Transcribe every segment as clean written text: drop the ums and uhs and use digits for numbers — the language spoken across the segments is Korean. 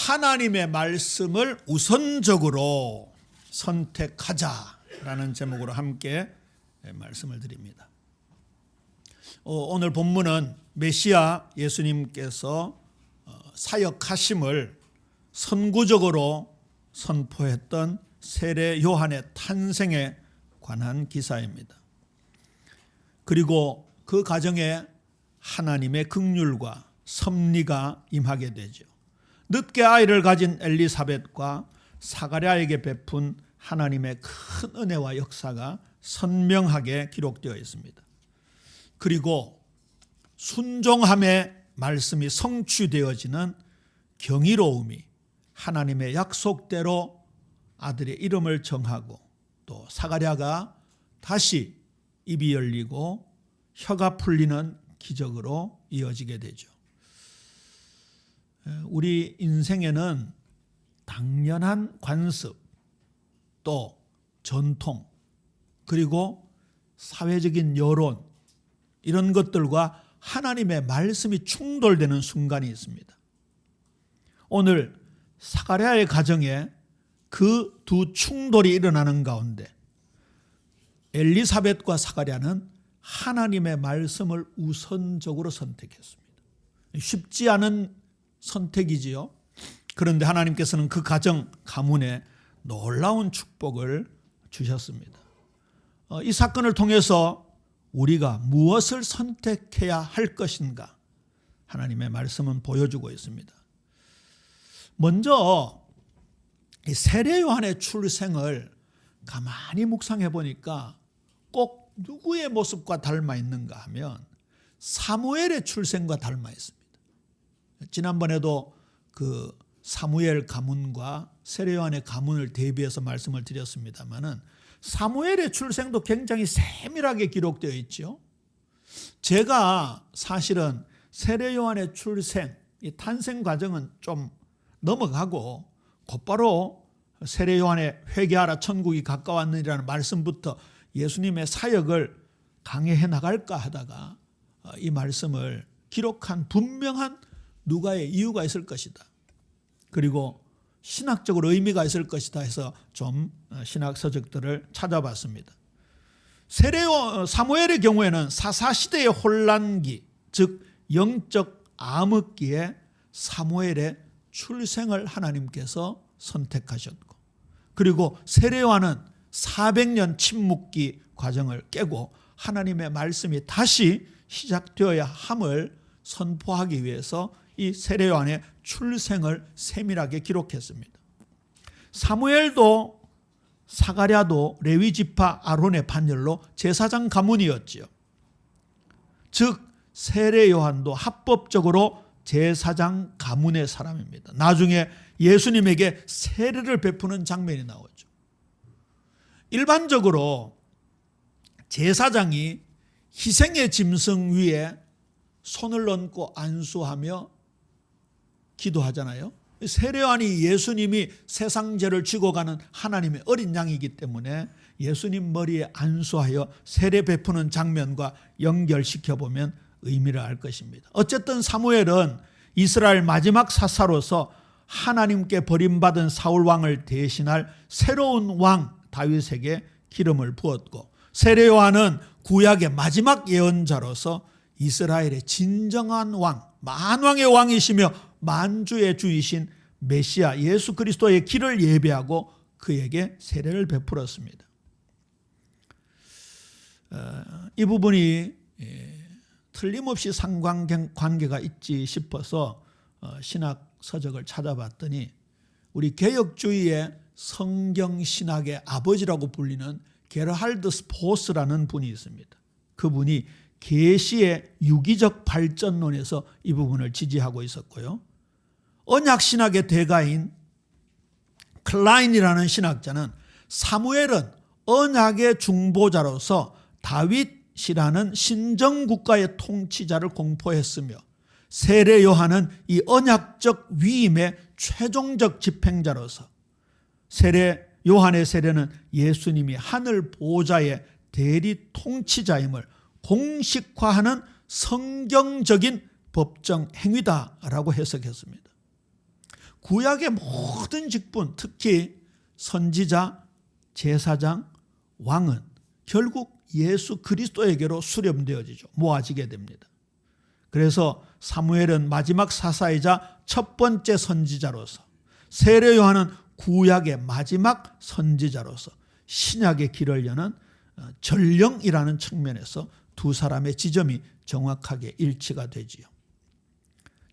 하나님의 말씀을 우선적으로 선택하자라는 제목으로 함께 말씀을 드립니다. 오늘 본문은 메시아 예수님께서 사역하심을 선구적으로 선포했던 세례 요한의 탄생에 관한 기사입니다. 그리고 그 가정에 하나님의 긍휼과 섭리가 임하게 되죠. 늦게 아이를 가진 엘리사벳과 사가랴에게 베푼 하나님의 큰 은혜와 역사가 선명하게 기록되어 있습니다. 그리고 순종함의 말씀이 성취되어지는 경이로움이 하나님의 약속대로 아들의 이름을 정하고 또 사가랴가 다시 입이 열리고 혀가 풀리는 기적으로 이어지게 되죠. 우리 인생에는 당연한 관습, 또 전통, 그리고 사회적인 여론, 이런 것들과 하나님의 말씀이 충돌되는 순간이 있습니다. 오늘 사가랴의 가정에 그 두 충돌이 일어나는 가운데 엘리사벳과 사가랴는 하나님의 말씀을 우선적으로 선택했습니다. 쉽지 않은 선택이지요. 그런데 하나님께서는 그 가정 가문에 놀라운 축복을 주셨습니다. 이 사건을 통해서 우리가 무엇을 선택해야 할 것인가, 하나님의 말씀은 보여주고 있습니다. 먼저 이 세례 요한의 출생을 가만히 묵상해 보니까 꼭 누구의 모습과 닮아 있는가 하면 사무엘의 출생과 닮아 있습니다. 지난번에도 그 사무엘 가문과 세례 요한의 가문을 대비해서 말씀을 드렸습니다마는 사무엘의 출생도 굉장히 세밀하게 기록되어 있죠. 제가 사실은 세례 요한의 출생, 이 탄생 과정은 좀 넘어가고 곧바로 세례 요한의 회개하라 천국이 가까웠느니라는 말씀부터 예수님의 사역을 강해해 나갈까 하다가 이 말씀을 기록한 분명한 누가의 이유가 있을 것이다. 그리고 신학적으로 의미가 있을 것이다 해서 좀 신학 서적들을 찾아봤습니다. 사무엘의 경우에는 사사시대의 혼란기, 즉 영적 암흑기에 사무엘의 출생을 하나님께서 선택하셨고, 그리고 세례 요한은 400년 침묵기 과정을 깨고 하나님의 말씀이 다시 시작되어야 함을 선포하기 위해서 이 세례 요한의 출생을 세밀하게 기록했습니다. 사무엘도 사가랴도 레위 지파 아론의 반열로 제사장 가문이었지요. 즉 세례 요한도 합법적으로 제사장 가문의 사람입니다. 나중에 예수님에게 세례를 베푸는 장면이 나오죠. 일반적으로 제사장이 희생의 짐승 위에 손을 얹고 안수하며 기도하잖아요. 세례 요한이 예수님이 세상 죄를 지고 가는 하나님의 어린 양이기 때문에 예수님 머리에 안수하여 세례 베푸는 장면과 연결시켜보면 의미를 알 것입니다. 어쨌든 사무엘은 이스라엘 마지막 사사로서 하나님께 버림받은 사울 왕을 대신할 새로운 왕 다윗에게 기름을 부었고, 세례 요한은 구약의 마지막 예언자로서 이스라엘의 진정한 왕, 만왕의 왕이시며 만주의 주이신 메시아 예수 그리스도의 길을 예배하고 그에게 세례를 베풀었습니다. 이 부분이 틀림없이 상관관계가 있지 싶어서 신학 서적을 찾아봤더니 우리 개혁주의의 성경신학의 아버지라고 불리는 게르할드 스포스라는 분이 있습니다. 그분이 계시의 유기적 발전론에서 이 부분을 지지하고 있었고요. 언약신학의 대가인 클라인이라는 신학자는 사무엘은 언약의 중보자로서 다윗이라는 신정국가의 통치자를 공포했으며, 세례 요한은 이 언약적 위임의 최종적 집행자로서, 세례 요한의 세례는 예수님이 하늘 보좌의 대리 통치자임을 공식화하는 성경적인 법정 행위다라고 해석했습니다. 구약의 모든 직분, 특히 선지자, 제사장, 왕은 결국 예수 그리스도에게로 수렴되어지죠. 모아지게 됩니다. 그래서 사무엘은 마지막 사사이자 첫 번째 선지자로서, 세례 요한은 구약의 마지막 선지자로서 신약의 길을 여는 전령이라는 측면에서 두 사람의 지점이 정확하게 일치가 되지요.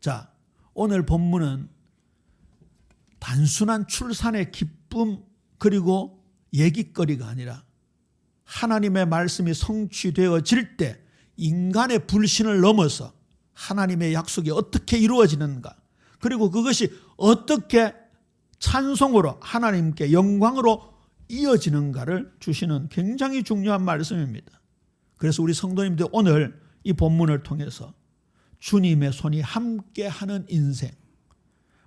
자, 오늘 본문은 단순한 출산의 기쁨 그리고 얘기거리가 아니라 하나님의 말씀이 성취되어질 때 인간의 불신을 넘어서 하나님의 약속이 어떻게 이루어지는가, 그리고 그것이 어떻게 찬송으로 하나님께 영광으로 이어지는가를 주시는 굉장히 중요한 말씀입니다. 그래서 우리 성도님들 오늘 이 본문을 통해서 주님의 손이 함께하는 인생,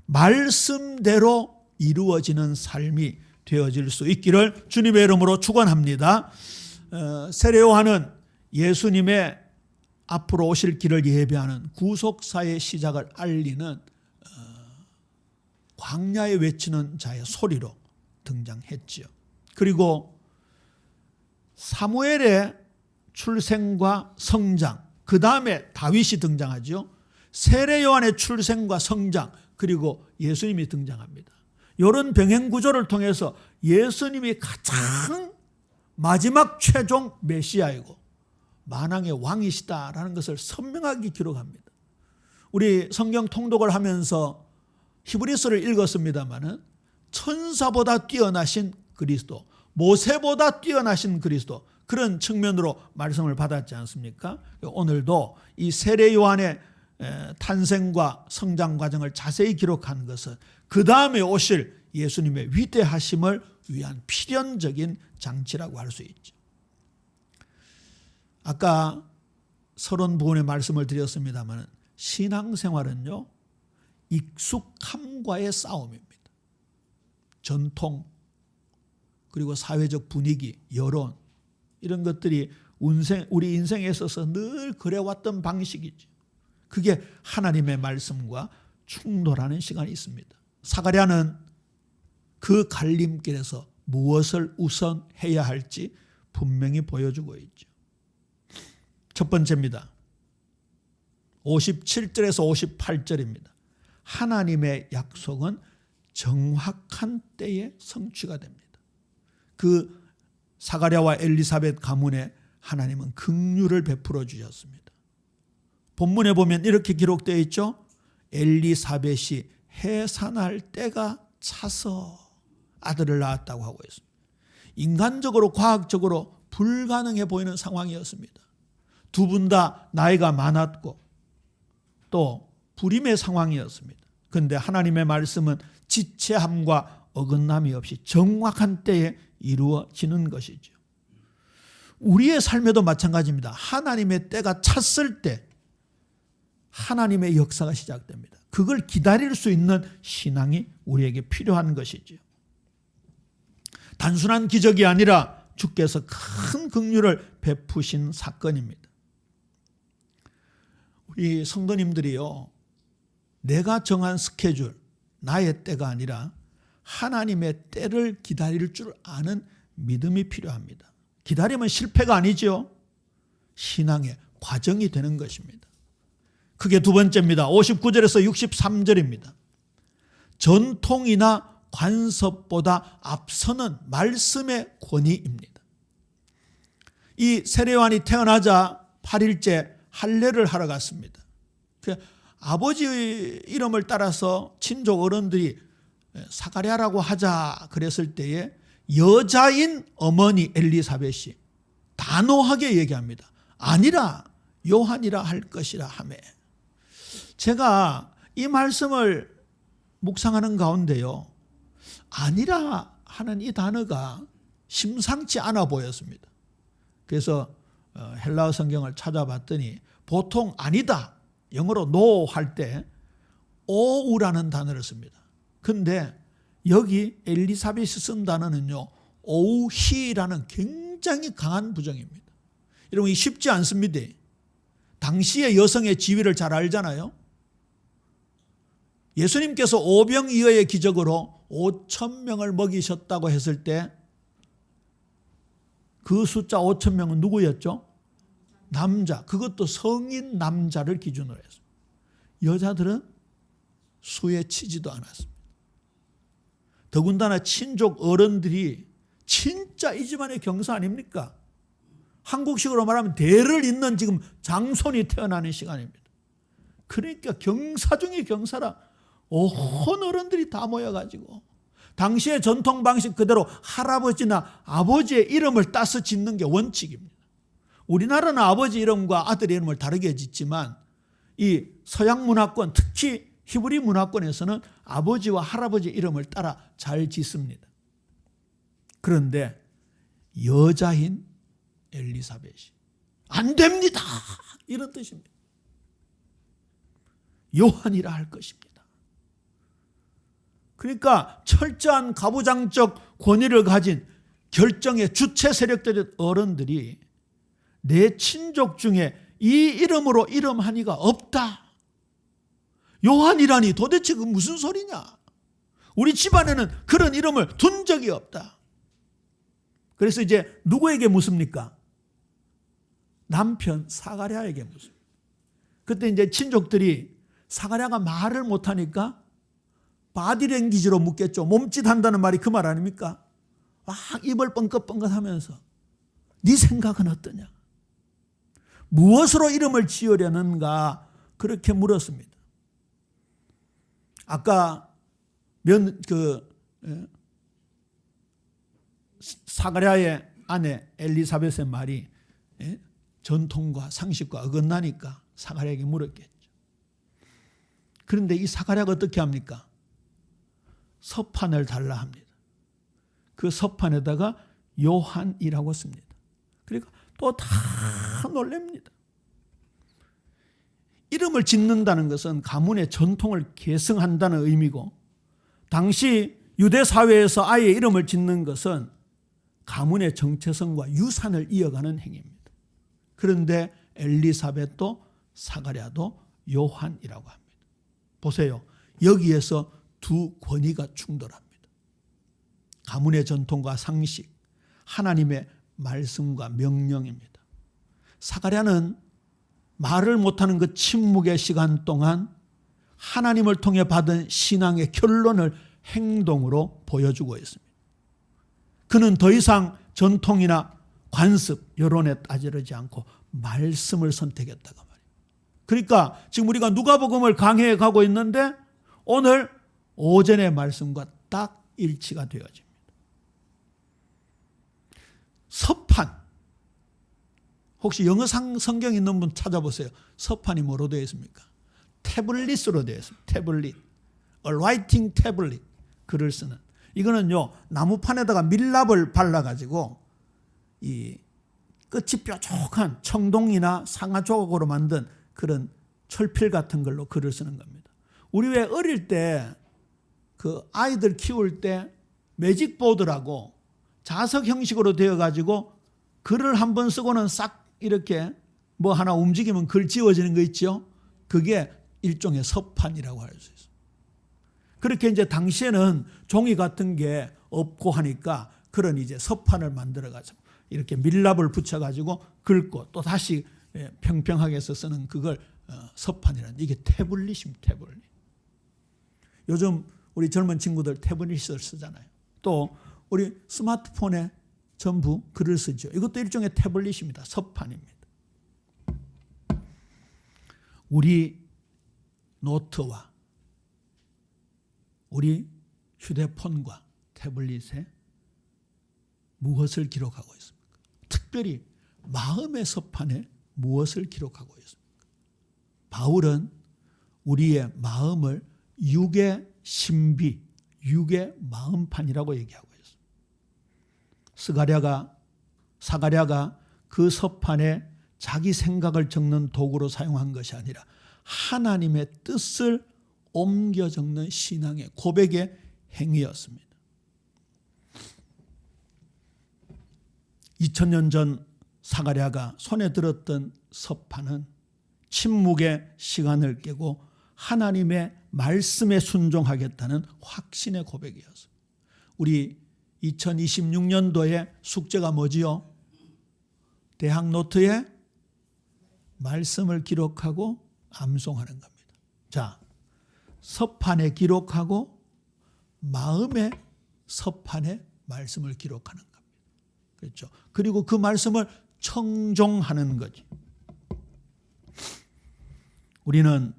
말씀대로 이루어지는 삶이 되어질 수 있기를 주님의 이름으로 축원합니다. 세례 요한은 예수님의 앞으로 오실 길을 예배하는 구속사의 시작을 알리는 광야에 외치는 자의 소리로 등장했지요. 그리고 사무엘의 출생과 성장, 그 다음에 다윗이 등장하죠. 세례 요한의 출생과 성장, 그리고 예수님이 등장합니다. 이런 병행 구조를 통해서 예수님이 가장 마지막 최종 메시아이고 만왕의 왕이시다라는 것을 선명하게 기록합니다. 우리 성경 통독을 하면서 히브리서를 읽었습니다마는 천사보다 뛰어나신 그리스도, 모세보다 뛰어나신 그리스도, 그런 측면으로 말씀을 받았지 않습니까? 오늘도 이 세례 요한의 탄생과 성장 과정을 자세히 기록한 것은 그 다음에 오실 예수님의 위대하심을 위한 필연적인 장치라고 할 수 있죠. 아까 서론 부분의 말씀을 드렸습니다만 신앙생활은요, 익숙함과의 싸움입니다. 전통, 그리고 사회적 분위기, 여론, 이런 것들이 우리 인생에 있어서 늘 그래왔던 방식이죠. 그게 하나님의 말씀과 충돌하는 시간이 있습니다. 사가랴는 그 갈림길에서 무엇을 우선해야 할지 분명히 보여주고 있죠. 첫 번째입니다. 57절에서 58절입니다. 하나님의 약속은 정확한 때에 성취가 됩니다. 그 사가랴와 엘리사벳 가문에 하나님은 긍휼을 베풀어 주셨습니다. 본문에 보면 이렇게 기록되어 있죠. 엘리사벳이 해산할 때가 차서 아들을 낳았다고 하고 있습니다. 인간적으로 과학적으로 불가능해 보이는 상황이었습니다. 두 분 다 나이가 많았고 또 불임의 상황이었습니다. 그런데 하나님의 말씀은 지체함과 어긋남이 없이 정확한 때에 이루어지는 것이죠. 우리의 삶에도 마찬가지입니다. 하나님의 때가 찼을 때 하나님의 역사가 시작됩니다. 그걸 기다릴 수 있는 신앙이 우리에게 필요한 것이죠. 단순한 기적이 아니라 주께서 큰 긍휼을 베푸신 사건입니다. 우리 성도님들이요, 내가 정한 스케줄, 나의 때가 아니라 하나님의 때를 기다릴 줄 아는 믿음이 필요합니다. 기다리면 실패가 아니죠. 신앙의 과정이 되는 것입니다. 그게 두 번째입니다. 59절에서 63절입니다. 전통이나 관습보다 앞서는 말씀의 권위입니다. 이 세례 요한이 태어나자 8일째 할례를 하러 갔습니다. 아버지 이름을 따라서 친족 어른들이 사가랴라고 하자 그랬을 때에 여자인 어머니 엘리사벳이 단호하게 얘기합니다. 아니라 요한이라 할 것이라 하매. 제가 이 말씀을 묵상하는 가운데요, 아니라 하는 이 단어가 심상치 않아 보였습니다. 그래서 헬라어 성경을 찾아봤더니 보통 아니다, 영어로 no 할 때 오우라는 단어를 씁니다. 근데 여기 엘리사벳이 쓴 단어는요, 오우히라는 굉장히 강한 부정입니다. 여러분, 이 쉽지 않습니다. 당시의 여성의 지위를 잘 알잖아요. 예수님께서 오병이어의 기적으로 5,000명을 먹이셨다고 했을 때 그 숫자 5,000명은 누구였죠? 남자. 그것도 성인 남자를 기준으로 했습니다. 여자들은 수에 치지도 않았습니다. 더군다나 친족 어른들이 진짜 이 집안의 경사 아닙니까? 한국식으로 말하면 대를 잇는 지금 장손이 태어나는 시간입니다. 그러니까 경사 중에 경사라 온 어른들이 다 모여가지고 당시의 전통 방식 그대로 할아버지나 아버지의 이름을 따서 짓는 게 원칙입니다. 우리나라는 아버지 이름과 아들 이름을 다르게 짓지만 이 서양 문화권, 특히 히브리 문화권에서는 아버지와 할아버지 이름을 따라 잘 짓습니다. 그런데 여자인 엘리사벳이 안 됩니다, 이런 뜻입니다. 요한이라 할 것입니다. 그러니까 철저한 가부장적 권위를 가진 결정의 주체 세력들의 어른들이 내 친족 중에 이 이름으로 이름하니가 없다. 요한이라니 도대체 그 무슨 소리냐? 우리 집안에는 그런 이름을 둔 적이 없다. 그래서 이제 누구에게 묻습니까? 남편 사가랴에게 묻습니다. 그때 이제 친족들이 사가랴가 말을 못하니까 바디랭귀지로 묻겠죠. 몸짓한다는 말이 그 말 아닙니까? 막 입을 뻥긋뻥긋 하면서 네 생각은 어떠냐? 무엇으로 이름을 지으려는가? 그렇게 물었습니다. 아까 사가랴의 아내 엘리사벳의 말이 전통과 상식과 어긋나니까 사가랴에게 물었겠죠. 그런데 이 사가랴가 어떻게 합니까? 서판을 달라 합니다. 그 서판에다가 요한이라고 씁니다. 그러니까 또 다 놀랍니다. 이름을 짓는다는 것은 가문의 전통을 계승한다는 의미고, 당시 유대 사회에서 아이의 이름을 짓는 것은 가문의 정체성과 유산을 이어가는 행위입니다. 그런데 엘리사벳도 사가랴도 요한이라고 합니다. 보세요. 여기에서 두 권위가 충돌합니다. 가문의 전통과 상식, 하나님의 말씀과 명령입니다. 사가랴는 말을 못하는 그 침묵의 시간 동안 하나님을 통해 받은 신앙의 결론을 행동으로 보여주고 있습니다. 그는 더 이상 전통이나 관습, 여론에 따지지 않고 말씀을 선택했다고 말이에요. 그러니까 지금 우리가 누가복음을 강해해 가고 있는데 오늘 오전의 말씀과 딱 일치가 되어집니다. 서판, 혹시 영어 성경 있는 분 찾아보세요. 서판이 뭐로 되어 있습니까? 태블릿으로 되어 있습니다. 태블릿, a writing tablet, 글을 쓰는. 이거는요, 나무판에다가 밀랍을 발라가지고 이 끝이 뾰족한 청동이나 상아조각으로 만든 그런 철필 같은 걸로 글을 쓰는 겁니다. 우리 왜 어릴 때 그 아이들 키울 때 매직보드라고 자석 형식으로 되어가지고 글을 한번 쓰고는 싹 이렇게 뭐 하나 움직이면 글 지워지는 거 있죠? 그게 일종의 서판이라고 할 수 있어요. 그렇게 이제 당시에는 종이 같은 게 없고 하니까 그런 이제 서판을 만들어가지고 이렇게 밀랍을 붙여가지고 긁고 또 다시 평평하게 해서 쓰는 그걸 서판이라는, 이게 태블릿입니다. 태블릿. 요즘 우리 젊은 친구들 태블릿을 쓰잖아요. 또 우리 스마트폰에 전부 글을 쓰죠. 이것도 일종의 태블릿입니다. 서판입니다. 우리 노트와 우리 휴대폰과 태블릿에 무엇을 기록하고 있습니까? 특별히 마음의 서판에 무엇을 기록하고 있습니까? 바울은 우리의 마음을 육의 신비, 육의 마음판이라고 얘기하고 있습니다. 사가랴가 그 서판에 자기 생각을 적는 도구로 사용한 것이 아니라 하나님의 뜻을 옮겨 적는 신앙의 고백의 행위였습니다. 2000년 전 사가랴가 손에 들었던 서판은 침묵의 시간을 깨고 하나님의 말씀에 순종하겠다는 확신의 고백이었습니다. 우리 2026년도의 숙제가 뭐지요? 대학 노트에 말씀을 기록하고 암송하는 겁니다. 자, 서판에 기록하고 마음의 서판에 말씀을 기록하는 겁니다. 그렇죠? 그리고 그 말씀을 청종하는 거지. 우리는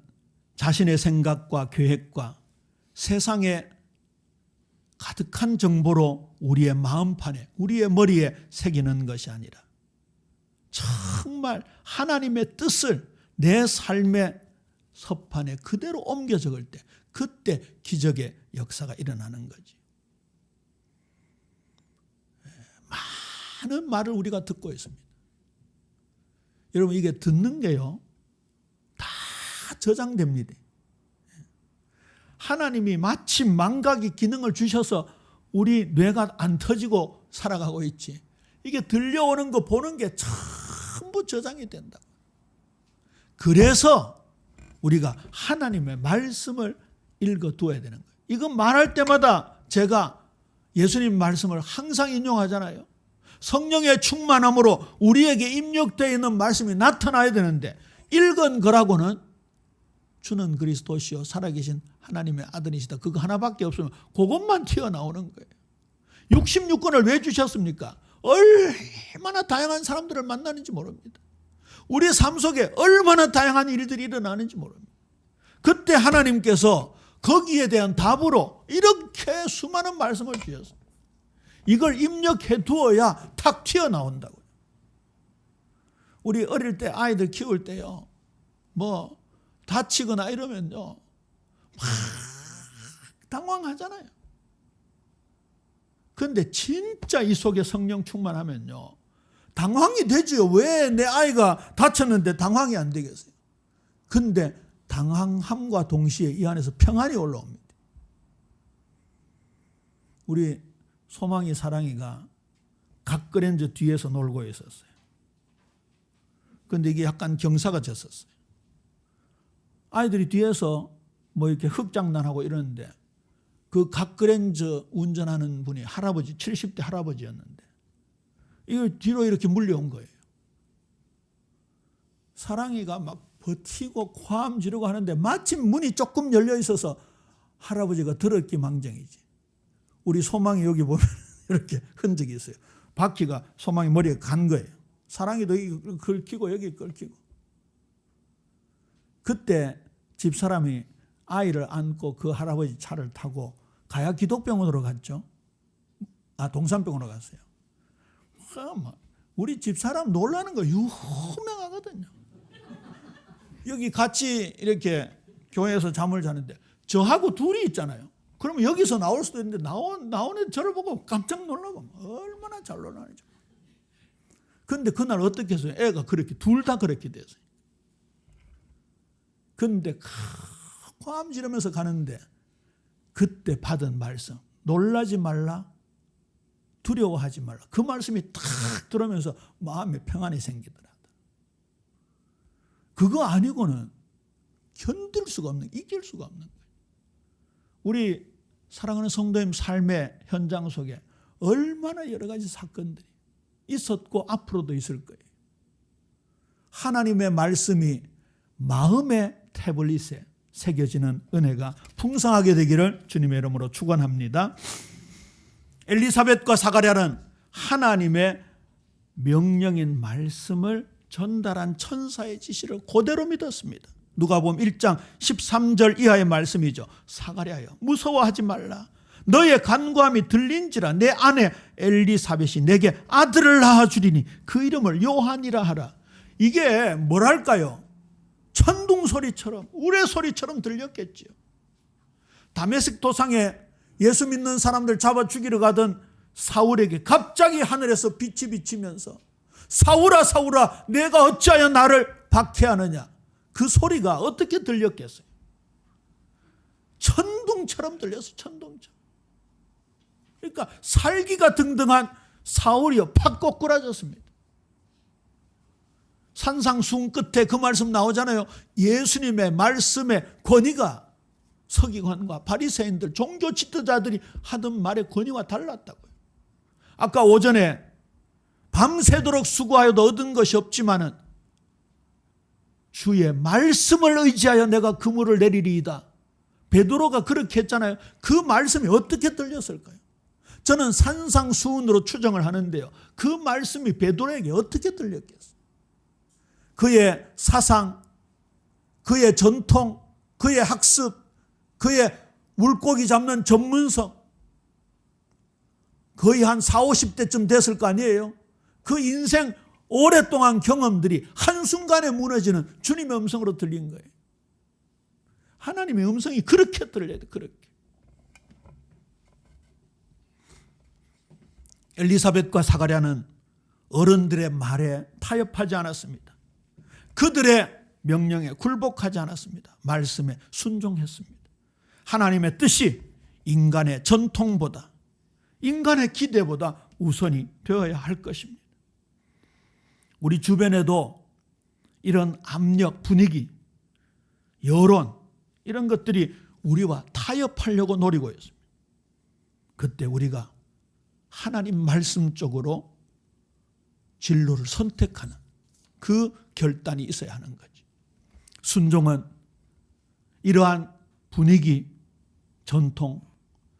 자신의 생각과 계획과 세상에 가득한 정보로 우리의 마음판에, 우리의 머리에 새기는 것이 아니라 정말 하나님의 뜻을 내 삶의 서판에 그대로 옮겨 적을 때, 그때 기적의 역사가 일어나는 거지. 많은 말을 우리가 듣고 있습니다. 여러분, 이게 듣는 게요, 다 저장됩니다. 하나님이 마침 망각의 기능을 주셔서 우리 뇌가 안 터지고 살아가고 있지. 이게 들려오는 거 보는 게 전부 저장이 된다. 그래서 우리가 하나님의 말씀을 읽어두어야 되는 거예요. 이건 말할 때마다 제가 예수님 말씀을 항상 인용하잖아요. 성령의 충만함으로 우리에게 입력되어 있는 말씀이 나타나야 되는데, 읽은 거라고는 주는 그리스도시요 살아계신 하나님의 아들이시다, 그거 하나밖에 없으면 그것만 튀어나오는 거예요. 66권을 왜 주셨습니까? 얼마나 다양한 사람들을 만나는지 모릅니다. 우리 삶 속에 얼마나 다양한 일들이 일어나는지 모릅니다. 그때 하나님께서 거기에 대한 답으로 이렇게 수많은 말씀을 주셨어요. 이걸 입력해 두어야 탁 튀어나온다고요. 우리 어릴 때 아이들 키울 때요, 뭐 다치거나 이러면요 막 당황하잖아요. 그런데 진짜 이 속에 성령 충만하면요 당황이 되죠. 왜 내 아이가 다쳤는데 당황이 안 되겠어요? 근데 당황함과 동시에 이 안에서 평안이 올라옵니다. 우리 소망이 사랑이가 각그랜저 뒤에서 놀고 있었어요. 그런데 이게 약간 경사가 졌었어요. 아이들이 뒤에서 뭐 이렇게 흙장난하고 이러는데 그 각그랜저 운전하는 분이 할아버지, 70대 할아버지였는데 이걸 뒤로 이렇게 물려온 거예요. 사랑이가 막 버티고 코함 지르고 하는데 마침 문이 조금 열려 있어서 할아버지가 들었기 망정이지. 우리 소망이 여기 보면 이렇게 흔적이 있어요. 바퀴가 소망이 머리에 간 거예요. 사랑이도 여기 긁히고 여기 긁히고. 그때 집사람이 아이를 안고 그 할아버지 차를 타고 가야 기독병원으로 갔죠. 동산병원으로 갔어요. 우리 집사람 놀라는 거 유명하거든요. 여기 같이 이렇게 교회에서 잠을 자는데 저하고 둘이 있잖아요. 그러면 여기서 나올 수도 있는데 나오는 저를 보고 깜짝 놀라고 얼마나 잘 놀라는지. 그런데 그날 어떻게 했어요? 애가 그렇게 둘 다 그렇게 됐어요. 그런데 코암 지르면서 가는데 그때 받은 말씀, 놀라지 말라, 두려워하지 말라, 그 말씀이 탁 들으면서 마음에 평안이 생기더라. 그거 아니고는 견딜 수가 없는, 이길 수가 없는 거예요. 우리 사랑하는 성도님 삶의 현장 속에 얼마나 여러 가지 사건들이 있었고 앞으로도 있을 거예요. 하나님의 말씀이 마음의 태블릿에 새겨지는 은혜가 풍성하게 되기를 주님의 이름으로 축원합니다. 엘리사벳과 사가랴는 하나님의 명령인 말씀을 전달한 천사의 지시를 그대로 믿었습니다. 누가복음 1장 13절 이하의 말씀이죠. 사가랴여 무서워하지 말라. 너의 간구함이 들린지라. 내 아내 엘리사벳이 내게 아들을 낳아주리니 그 이름을 요한이라 하라. 이게 뭐랄까요? 천둥 소리처럼, 우레 소리처럼 들렸겠지요. 다메섹 도상에 예수 믿는 사람들 잡아 죽이러 가던 사울에게 갑자기 하늘에서 빛이 비치면서 사울아 사울아 내가 어찌하여 나를 박해하느냐, 그 소리가 어떻게 들렸겠어요? 천둥처럼 들렸어요. 천둥처럼. 그러니까 살기가 등등한 사울이요 팍 꼬꾸라졌습니다. 산상수훈 끝에 그 말씀 나오잖아요. 예수님의 말씀의 권위가 서기관과 바리새인들, 종교 지도자들이 하던 말의 권위와 달랐다고요. 아까 오전에 밤새도록 수고하여도 얻은 것이 없지만은 주의 말씀을 의지하여 내가 그물을 내리리이다. 베드로가 그렇게 했잖아요. 그 말씀이 어떻게 들렸을까요? 저는 산상수훈으로 추정을 하는데요. 그 말씀이 베드로에게 어떻게 들렸겠어요? 그의 사상, 그의 전통, 그의 학습, 그의 물고기 잡는 전문성, 거의 한 40, 50대쯤 됐을 거 아니에요. 그 인생 오랫동안 경험들이 한순간에 무너지는 주님의 음성으로 들린 거예요. 하나님의 음성이 그렇게 들려요. 그렇게. 엘리사벳과 사가랴는 어른들의 말에 타협하지 않았습니다. 그들의 명령에 굴복하지 않았습니다. 말씀에 순종했습니다. 하나님의 뜻이 인간의 전통보다, 인간의 기대보다 우선이 되어야 할 것입니다. 우리 주변에도 이런 압력, 분위기, 여론, 이런 것들이 우리와 타협하려고 노리고 있습니다. 그때 우리가 하나님 말씀 쪽으로 진로를 선택하는 그 결단이 있어야 하는 거지. 순종은 이러한 분위기, 전통,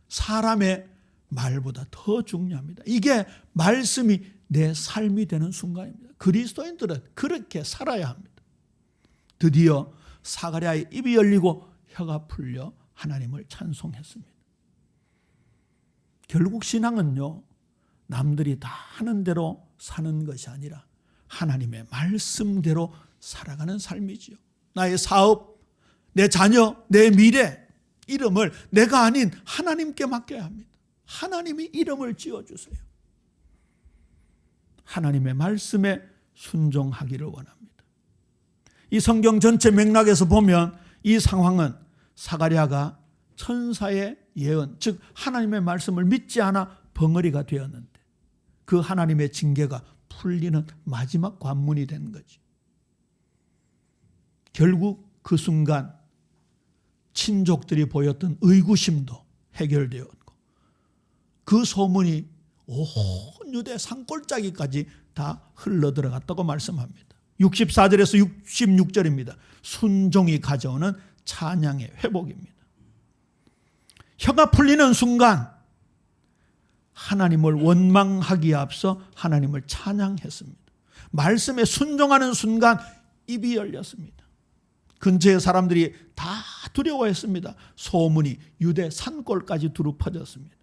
사람의 말보다 더 중요합니다. 이게 말씀이 내 삶이 되는 순간입니다. 그리스도인들은 그렇게 살아야 합니다. 드디어 사가랴의 입이 열리고 혀가 풀려 하나님을 찬송했습니다. 결국 신앙은요, 남들이 다 하는 대로 사는 것이 아니라 하나님의 말씀대로 살아가는 삶이지요. 나의 사업, 내 자녀, 내 미래, 이름을 내가 아닌 하나님께 맡겨야 합니다. 하나님이 이름을 지어주세요. 하나님의 말씀에 순종하기를 원합니다. 이 성경 전체 맥락에서 보면 이 상황은 사가랴가 천사의 예언, 즉 하나님의 말씀을 믿지 않아 벙어리가 되었는데 그 하나님의 징계가 풀리는 마지막 관문이 된 거지. 결국 그 순간 친족들이 보였던 의구심도 해결되었고 그 소문이 온 유대 산골짜기까지 다 흘러들어갔다고 말씀합니다. 64절에서 66절입니다. 순종이 가져오는 찬양의 회복입니다. 혀가 풀리는 순간 하나님을 원망하기에 앞서 하나님을 찬양했습니다. 말씀에 순종하는 순간 입이 열렸습니다. 근처의 사람들이 다 두려워했습니다. 소문이 유대 산골까지 두루 퍼졌습니다.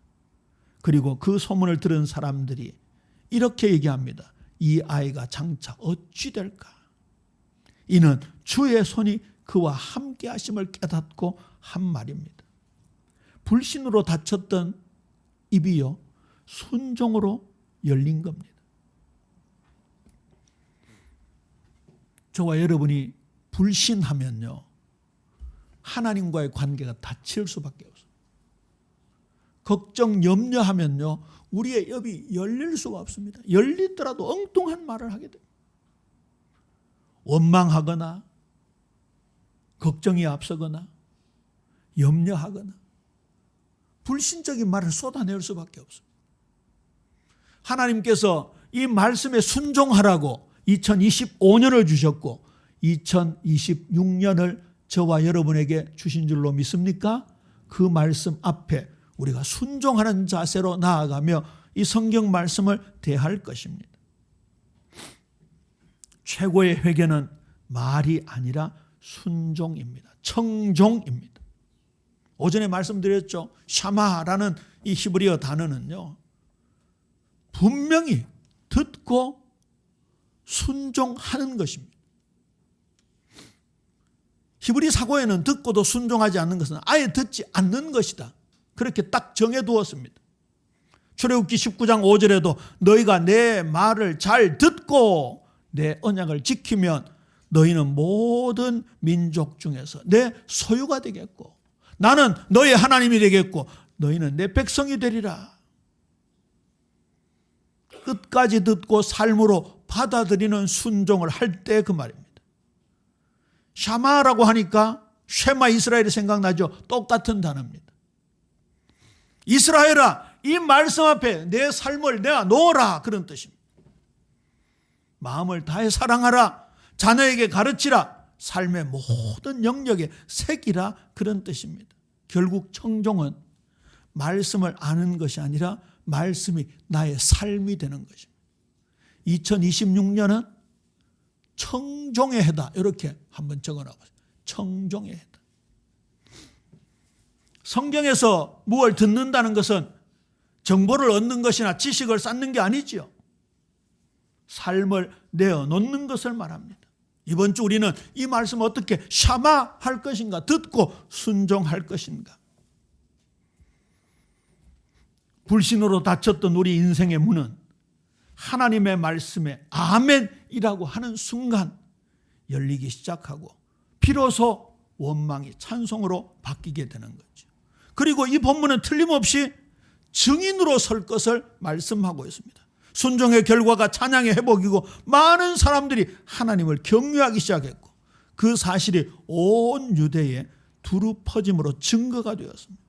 그리고 그 소문을 들은 사람들이 이렇게 얘기합니다. 이 아이가 장차 어찌 될까? 이는 주의 손이 그와 함께 하심을 깨닫고 한 말입니다. 불신으로 닫혔던 입이요, 순종으로 열린 겁니다. 저와 여러분이 불신하면요, 하나님과의 관계가 닫힐 수밖에 없어요. 걱정, 염려하면요, 우리의 입이 열릴 수가 없습니다. 열리더라도 엉뚱한 말을 하게 됩니다. 원망하거나 걱정이 앞서거나 염려하거나 불신적인 말을 쏟아낼 수밖에 없습니다. 하나님께서 이 말씀에 순종하라고 2025년을 주셨고 2026년을 저와 여러분에게 주신 줄로 믿습니까? 그 말씀 앞에 우리가 순종하는 자세로 나아가며 이 성경 말씀을 대할 것입니다. 최고의 회개는 말이 아니라 순종입니다. 청종입니다. 오전에 말씀드렸죠. 샤마라는 이 히브리어 단어는요, 분명히 듣고 순종하는 것입니다. 히브리 사고에는 듣고도 순종하지 않는 것은 아예 듣지 않는 것이다. 그렇게 딱 정해두었습니다. 출애굽기 19장 5절에도 너희가 내 말을 잘 듣고 내 언약을 지키면 너희는 모든 민족 중에서 내 소유가 되겠고 나는 너희 하나님이 되겠고 너희는 내 백성이 되리라. 끝까지 듣고 삶으로 받아들이는 순종을 할 때 그 말입니다. 샤마라고 하니까 쉐마 이스라엘이 생각나죠? 똑같은 단어입니다. 이스라엘아, 이 말씀 앞에 내 삶을 내가 놓으라, 그런 뜻입니다. 마음을 다해 사랑하라, 자녀에게 가르치라, 삶의 모든 영역에 새기라, 그런 뜻입니다. 결국 청종은 말씀을 아는 것이 아니라 말씀이 나의 삶이 되는 것입니다. 2026년은 청종의 해다, 이렇게 한번 적어놔보세요. 청종의 해다. 성경에서 무엇을 듣는다는 것은 정보를 얻는 것이나 지식을 쌓는 게 아니지요. 삶을 내어놓는 것을 말합니다. 이번 주 우리는 이 말씀을 어떻게 샤마할 것인가, 듣고 순종할 것인가. 불신으로 닫혔던 우리 인생의 문은 하나님의 말씀에 아멘이라고 하는 순간 열리기 시작하고 비로소 원망이 찬송으로 바뀌게 되는 거죠. 그리고 이 본문은 틀림없이 증인으로 설 것을 말씀하고 있습니다. 순종의 결과가 찬양의 회복이고 많은 사람들이 하나님을 경외하기 시작했고 그 사실이 온 유대에 두루 퍼짐으로 증거가 되었습니다.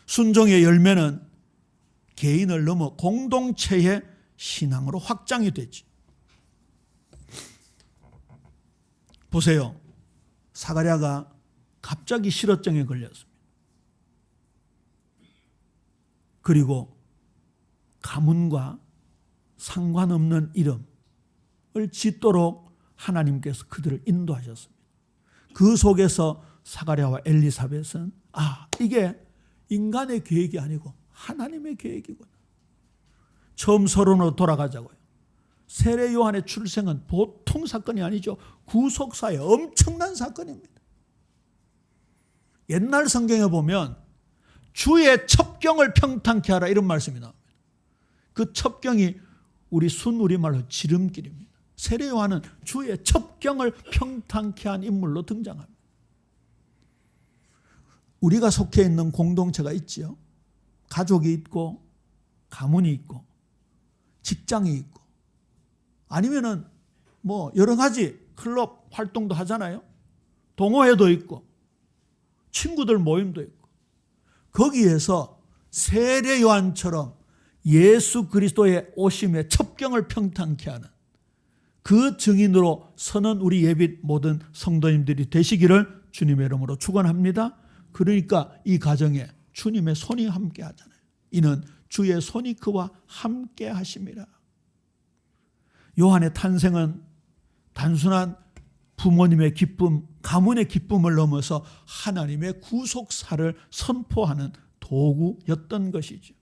순종의 열매는 개인을 넘어 공동체의 신앙으로 확장이 되지. 보세요. 사가랴가 갑자기 실어증에 걸렸습니다. 그리고 가문과 상관없는 이름을 짓도록 하나님께서 그들을 인도하셨습니다. 그 속에서 사가랴와 엘리사벳은 이게 인간의 계획이 아니고 하나님의 계획이구나. 처음 서론으로 돌아가자고요. 세례 요한의 출생은 보통 사건이 아니죠. 구속사의 엄청난 사건입니다. 옛날 성경에 보면 주의 첩경을 평탄케 하라, 이런 말씀이 나옵니다. 그 첩경이 우리 순우리말로 지름길입니다. 세례 요한은 주의 첩경을 평탄케 한 인물로 등장합니다. 우리가 속해 있는 공동체가 있지요. 가족이 있고 가문이 있고 직장이 있고 아니면은 여러 가지 클럽 활동도 하잖아요. 동호회도 있고 친구들 모임도 있고 거기에서 세례 요한처럼 예수 그리스도의 오심의 첩경을 평탄케 하는 그 증인으로 서는 우리 예빛 모든 성도님들이 되시기를 주님의 이름으로 축원합니다. 그러니까 이 가정에 주님의 손이 함께 하잖아요. 이는 주의 손이 그와 함께 하심이라. 요한의 탄생은 단순한 부모님의 기쁨, 가문의 기쁨을 넘어서 하나님의 구속사를 선포하는 도구였던 것이죠.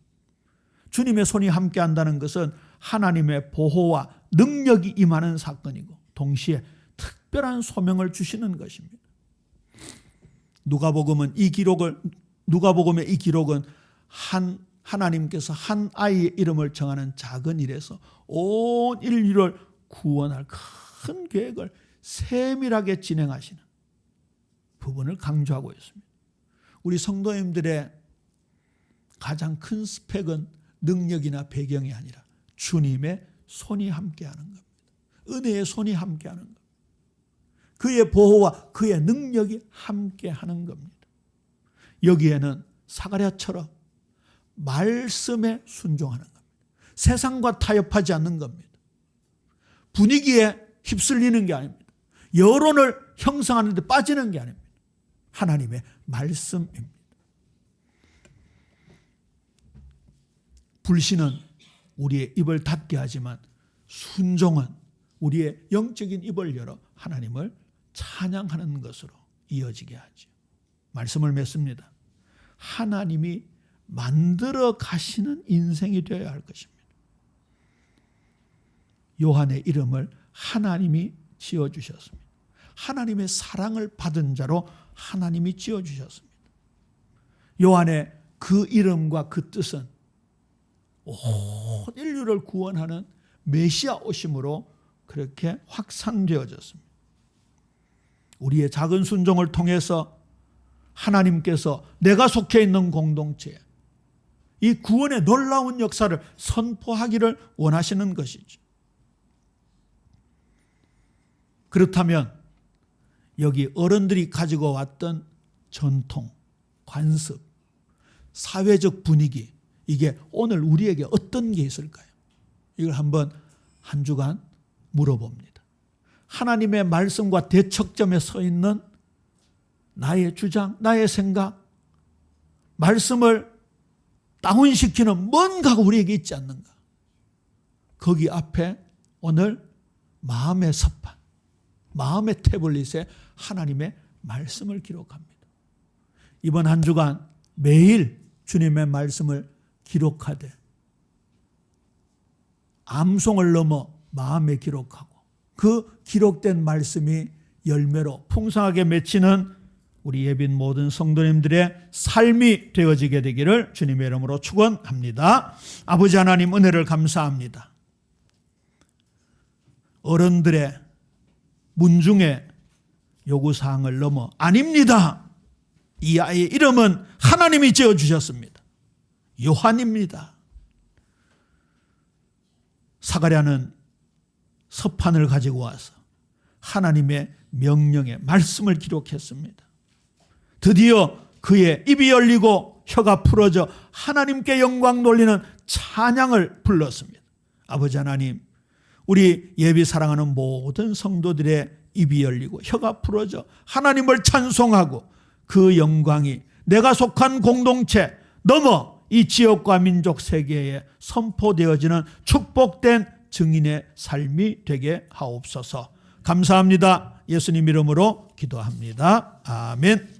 주님의 손이 함께 한다는 것은 하나님의 보호와 능력이 임하는 사건이고 동시에 특별한 소명을 주시는 것입니다. 누가복음의 이 기록은 하나님께서 한 아이의 이름을 정하는 작은 일에서 온 인류를 구원할 큰 계획을 세밀하게 진행하시는 부분을 강조하고 있습니다. 우리 성도님들의 가장 큰 스펙은 능력이나 배경이 아니라 주님의 손이 함께하는 겁니다. 은혜의 손이 함께하는 겁니다. 그의 보호와 그의 능력이 함께하는 겁니다. 여기에는 사가랴처럼 말씀에 순종하는 겁니다. 세상과 타협하지 않는 겁니다. 분위기에 휩쓸리는 게 아닙니다. 여론을 형성하는 데 빠지는 게 아닙니다. 하나님의 말씀입니다. 불신은 우리의 입을 닫게 하지만 순종은 우리의 영적인 입을 열어 하나님을 찬양하는 것으로 이어지게 하죠. 말씀을 맺습니다. 하나님이 만들어 가시는 인생이 되어야 할 것입니다. 요한의 이름을 하나님이 지어주셨습니다. 하나님의 사랑을 받은 자로 하나님이 지어주셨습니다. 요한의 그 이름과 그 뜻은 온 인류를 구원하는 메시아 오심으로 그렇게 확산되어졌습니다. 우리의 작은 순종을 통해서 하나님께서 내가 속해 있는 공동체에 이 구원의 놀라운 역사를 선포하기를 원하시는 것이죠. 그렇다면 여기 어른들이 가지고 왔던 전통, 관습, 사회적 분위기, 이게 오늘 우리에게 어떤 게 있을까요? 이걸 한번 한 주간 물어봅니다. 하나님의 말씀과 대척점에 서 있는 나의 주장, 나의 생각, 말씀을 다운시키는 뭔가가 우리에게 있지 않는가? 거기 앞에 오늘 마음의 서판, 마음의 태블릿에 하나님의 말씀을 기록합니다. 이번 한 주간 매일 주님의 말씀을 기록하되 암송을 넘어 마음에 기록하고 그 기록된 말씀이 열매로 풍성하게 맺히는 우리 예빈 모든 성도님들의 삶이 되어지게 되기를 주님의 이름으로 축원합니다. 아버지 하나님, 은혜를 감사합니다. 어른들의 문중의 요구사항을 넘어 아닙니다, 이 아이의 이름은 하나님이 지어주셨습니다, 요한입니다, 사가랴는 서판을 가지고 와서 하나님의 명령의 말씀을 기록했습니다. 드디어 그의 입이 열리고 혀가 풀어져 하나님께 영광 돌리는 찬양을 불렀습니다. 아버지 하나님, 우리 예비 사랑하는 모든 성도들의 입이 열리고 혀가 풀어져 하나님을 찬송하고 그 영광이 내가 속한 공동체 넘어 이 지역과 민족 세계에 선포되어지는 축복된 증인의 삶이 되게 하옵소서. 감사합니다. 예수님 이름으로 기도합니다. 아멘.